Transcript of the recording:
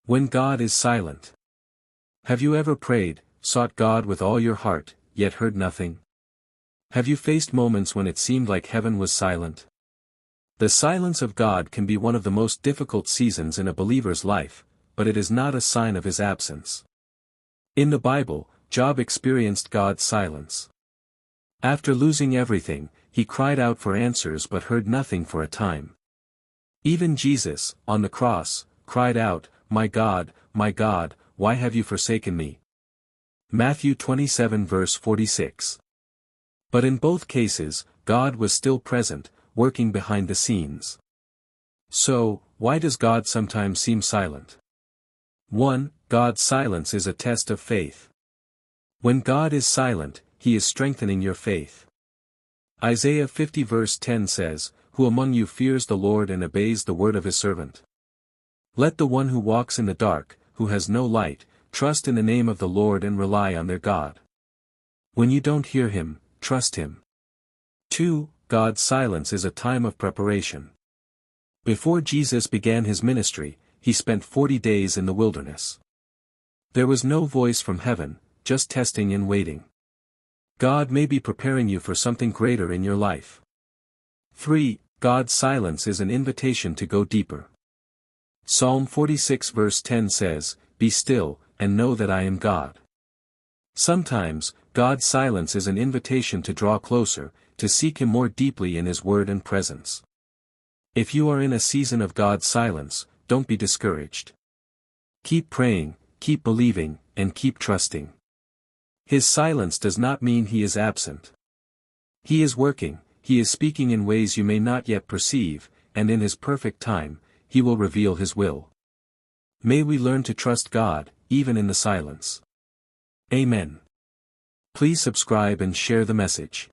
When God is silent. Have you ever prayed, sought God with all your heart, yet heard nothing? Have you faced moments when it seemed like heaven was silent? The silence of God can be one of the most difficult seasons in a believer's life, but it is not a sign of his absence. In the Bible, Job experienced God's silence. After losing everything, he cried out for answers but heard nothing for a time. Even Jesus, on the cross, cried out, my God, why have you forsaken me?" Matthew 27 verse 46. But in both cases, God was still present, working behind the scenes. So, why does God sometimes seem silent? 1. God's silence is a test of faith. When God is silent, He is strengthening your faith. Isaiah 50 verse 10 says, "Who among you fears the Lord and obeys the word of His servant? Let the one who walks in the dark, who has no light, trust in the name of the Lord and rely on their God." When you don't hear Him, trust Him. 2. God's silence is a time of preparation. Before Jesus began His ministry, He spent 40 days in the wilderness. There was no voice from heaven, just testing and waiting. God may be preparing you for something greater in your life. 3. God's silence is an invitation to go deeper. Psalm 46 verse 10 says, "Be still, and know that I am God." Sometimes, God's silence is an invitation to draw closer, to seek Him more deeply in His word and presence. If you are in a season of God's silence, don't be discouraged. Keep praying, keep believing, and keep trusting. His silence does not mean He is absent. He is working, He is speaking in ways you may not yet perceive, and in His perfect time, He will reveal His will. May we learn to trust God, even in the silence. Amen. Please subscribe and share the message.